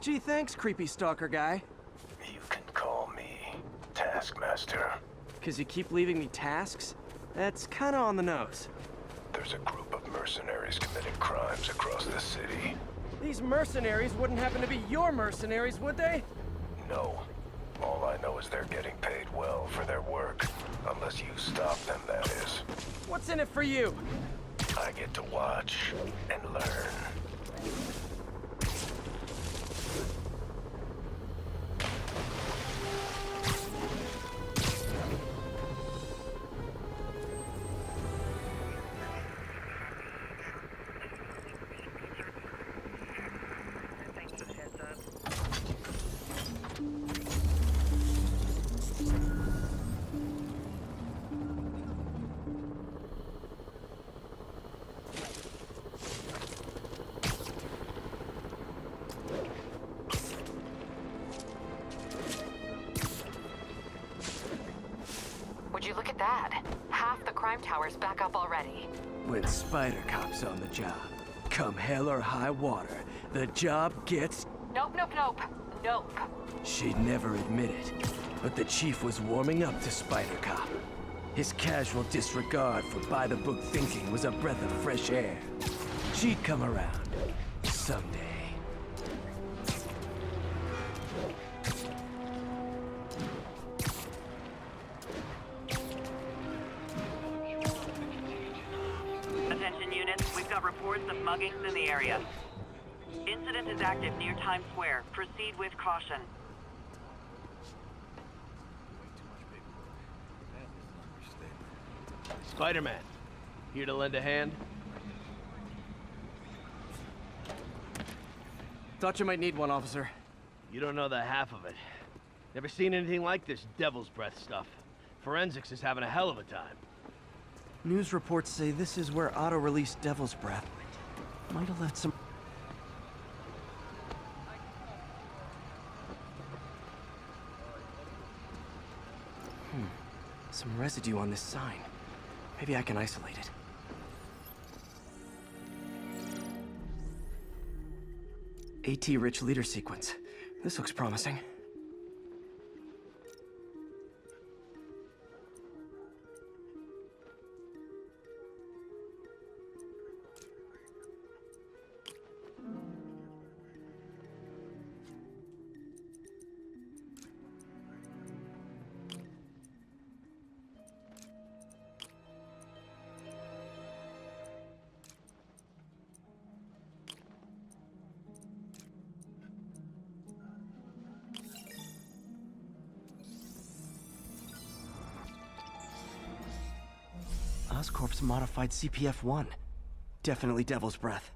Gee, thanks, creepy stalker guy. You can call me Taskmaster. 'Cause you keep leaving me tasks? That's kinda on the nose. There's a group of mercenaries committing crimes across the city. These mercenaries wouldn't happen to be your mercenaries, would they? No. All I know is they're getting paid well for their work. Unless you stop them, that is. What's in it for you? I get to watch and learn. Would you look at that? Half the crime tower's back up already. When Spider Cop's on the job, come hell or high water, the job gets... Nope, nope, nope. Nope. She'd never admit it, but the chief was warming up to Spider Cop. His casual disregard for by-the-book thinking was a breath of fresh air. She'd come around. Someday. Attention units, we've got reports of muggings in the area. Incident is active near Times Square. Proceed with caution. Spider-Man, here to lend a hand? Thought you might need one, officer. You don't know the half of it. Never seen anything like this devil's breath stuff. Forensics is having a hell of a time. News reports say this is where Otto released Devil's Breath. Might have left some... Some residue on this sign. Maybe I can isolate it. AT-rich leader sequence. This looks promising. Oscorp's modified CPF-1. Definitely Devil's Breath.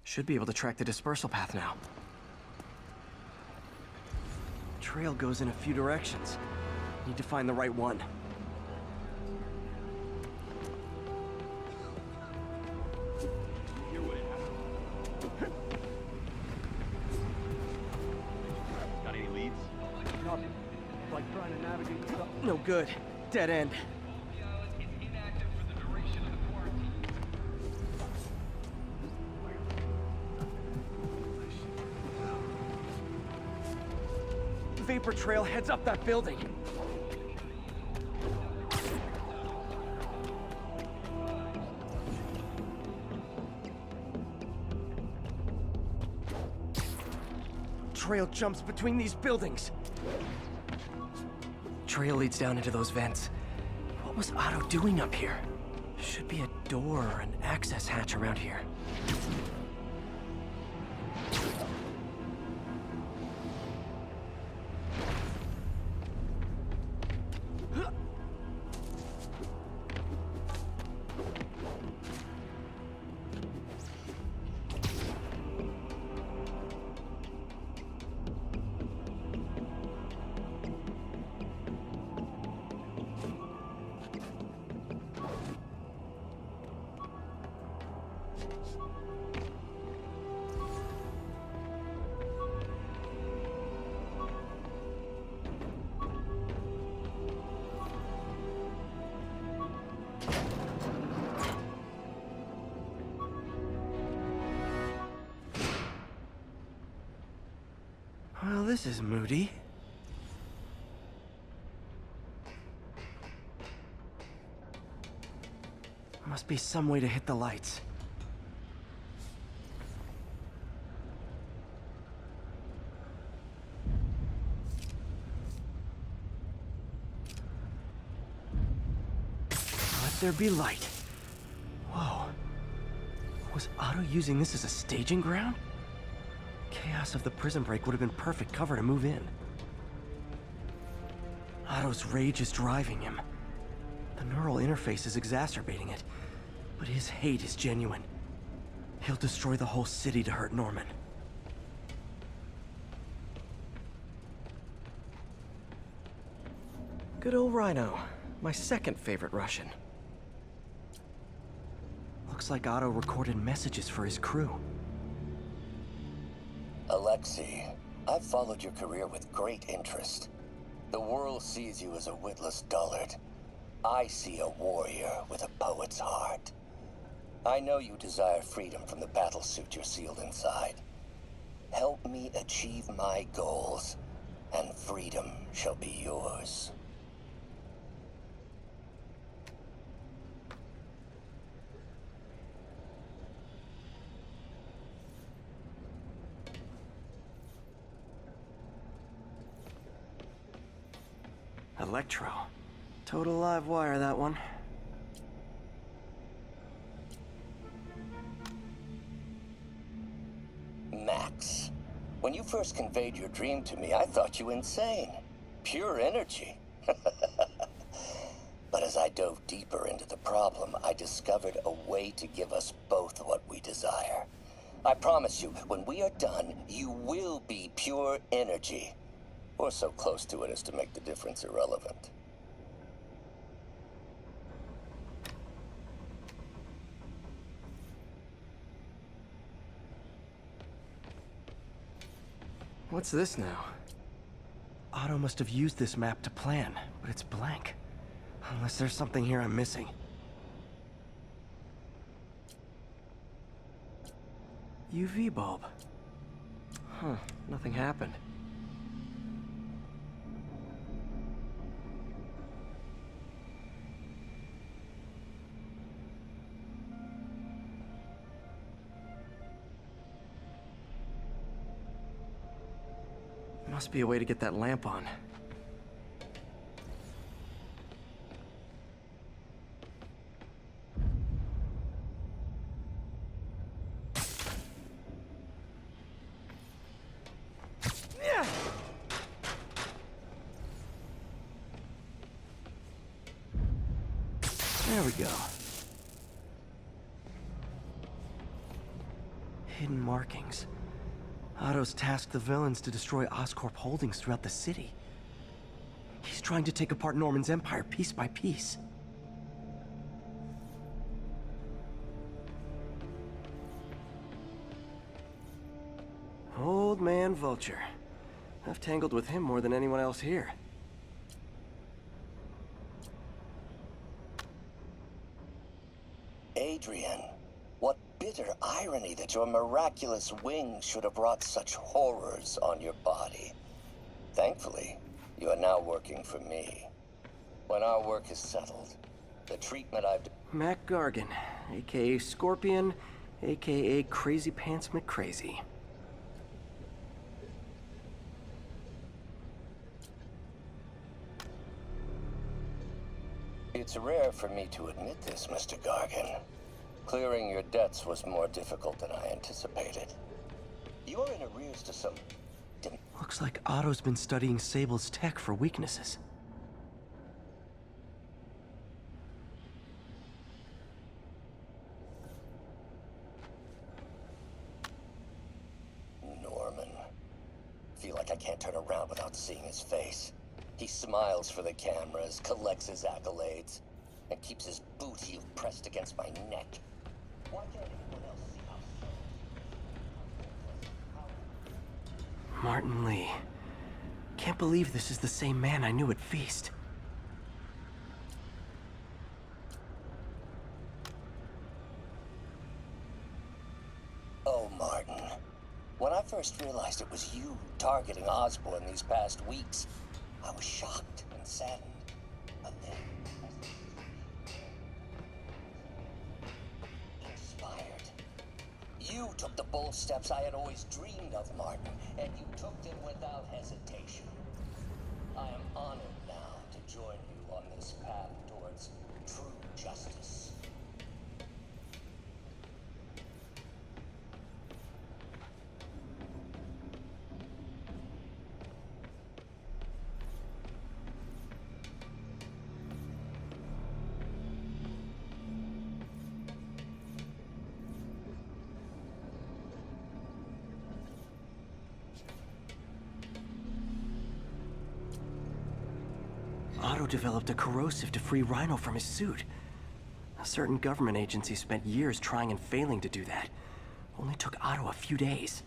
Should be able to track the dispersal path now. Trail goes in a few directions. Need to find the right one. Got any leads? Nothing. Like trying to navigate stuff. No good. Dead end. Vapor trail heads up that building. Trail jumps between these buildings. Trail leads down into those vents. What was Otto doing up here? Should be a door or an access hatch around here. this is moody. Must be some way to hit the lights. Let there be light. Whoa. Was Otto using this as a staging ground? Chaos of the prison break would have been perfect cover to move in. Otto's rage is driving him. The neural interface is exacerbating it, but his hate is genuine. He'll destroy the whole city to hurt Norman. Good old Rhino, my second favorite Russian. Looks like Otto recorded messages for his crew. Alexei, I've followed your career with great interest. The world sees you as a witless dullard. I see a warrior with a poet's heart. I know you desire freedom from the battlesuit you're sealed inside. Help me achieve my goals, and freedom shall be yours. Electro. Total live wire, that one. Max, when you first conveyed your dream to me, I thought you insane. Pure energy. But as I dove deeper into the problem, I discovered a way to give us both what we desire. I promise you, when we are done, you will be pure energy. Or so close to it as to make the difference irrelevant. What's this now? Otto must have used this map to plan, but it's blank. Unless there's something here I'm missing. UV bulb. Huh, nothing happened. Must be a way to get that lamp on. There we go. Hidden markings. Otto's tasked the villains to destroy Oscorp holdings throughout the city. He's trying to take apart Norman's empire piece by piece. Old man Vulture. I've tangled with him more than anyone else here. Adrian, what bitter irony that your miraculous wings should have wrought such horrors on your body. Thankfully, you are now working for me. When our work is settled, the treatment I've... Mac Gargan, aka Scorpion, aka Crazy Pants McCrazy. It's rare for me to admit this, Mr. Gargan. Clearing your debts was more difficult than I anticipated. You're in arrears to some... Looks like Otto's been studying Sable's tech for weaknesses. Norman. Feel like I can't turn around without seeing his face. He smiles for the cameras, collects his accolades, and keeps his boot heel pressed against my neck. Why can't anyone else see how... Martin Lee. Can't believe this is the same man I knew at Feast. Oh, Martin. When I first first realized it was you targeting Osborn these past weeks, I was shocked and saddened. But then, inspired. You took the bold steps I had always dreamed of, Martin, and you took them without hesitation. I am honored now to join you on this path towards true justice. Otto developed a corrosive to free Rhino from his suit. A certain government agency spent years trying and failing to do that. Only took Otto a few days.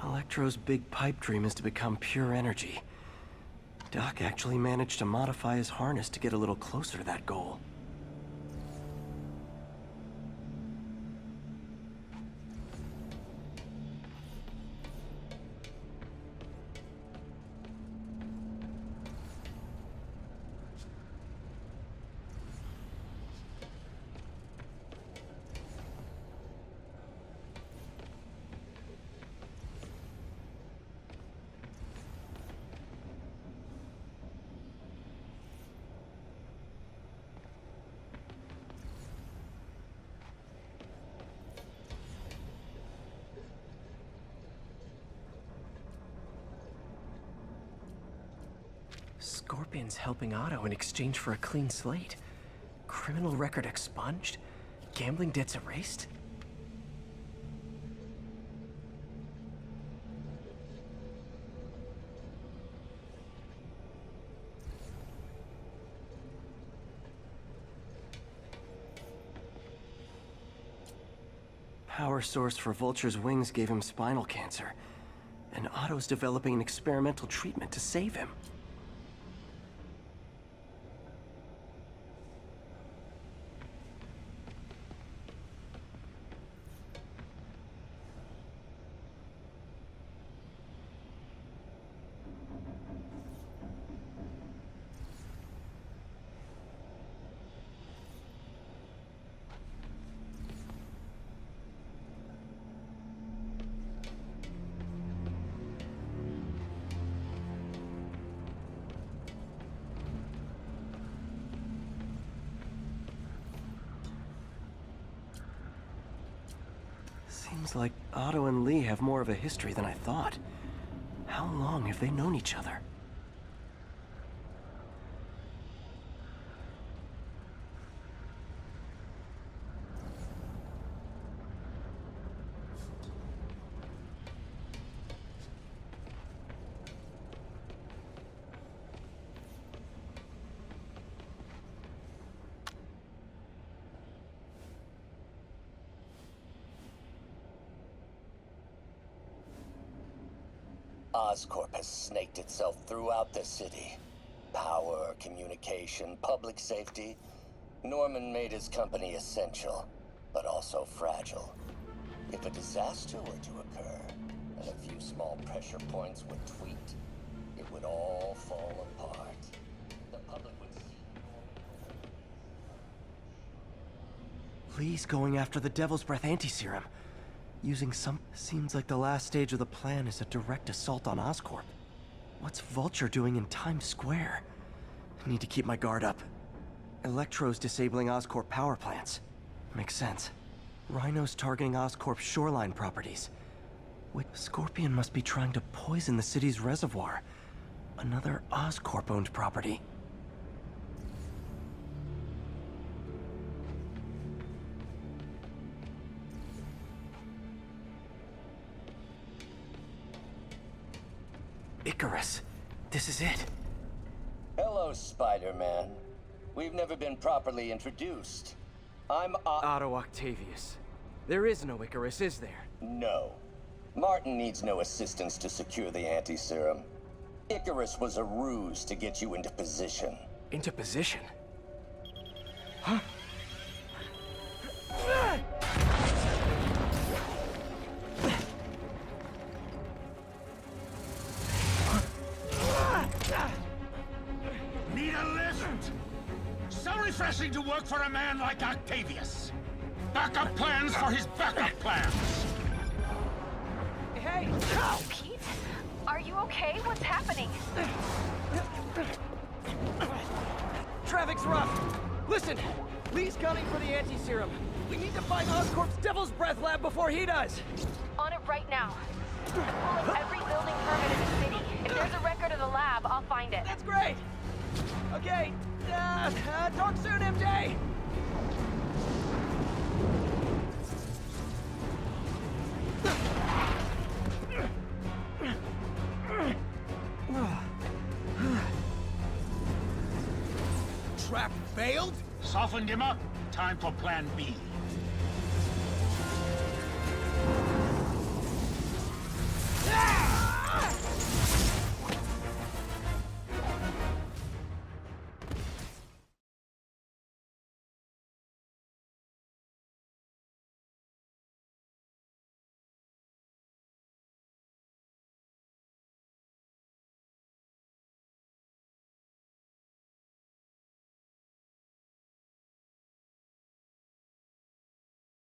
Electro's big pipe dream is to become pure energy. Doc actually managed to modify his harness to get a little closer to that goal. Scorpion's helping Otto in exchange for a clean slate. Criminal record expunged? Gambling debts erased? Power source for Vulture's wings gave him spinal cancer, and Otto's developing an experimental treatment to save him. Seems like Otto and Lee have more of a history than I thought. How long have they known each other? Oscorp has snaked itself throughout the city. Power, communication, public safety. Norman made his company essential, but also fragile. If a disaster were to occur, and a few small pressure points would tweak, it would all fall apart. The public would see... Lee's going after the Devil's Breath anti-serum. Using some... Seems like the last stage of the plan is a direct assault on Oscorp. What's Vulture doing in Times Square? I need to keep my guard up. Electro's disabling Oscorp power plants. Makes sense. Rhino's targeting Oscorp's shoreline properties. Wait, Scorpion must be trying to poison the city's reservoir. Another Oscorp-owned property. Icarus. This is it. Hello, Spider-Man. We've never been properly introduced. I'm Otto Octavius. There is no Icarus, is there? No. Martin needs no assistance to secure the anti-serum. Icarus was a ruse to get you into position. Into position? Need a lift? So refreshing to work for a man like Octavius. Backup plans for his backup plans. Hey! Pete? Are you okay? What's happening? Traffic's rough. Listen, Lee's gunning for the anti-serum. We need to find Oscorp's Devil's Breath lab before he does. On it right now. I'm pulling every building permit in the city. If there's a record of the lab, I'll find it. That's great. Okay, talk soon, MJ. Trap failed? Softened him up. Time for plan B.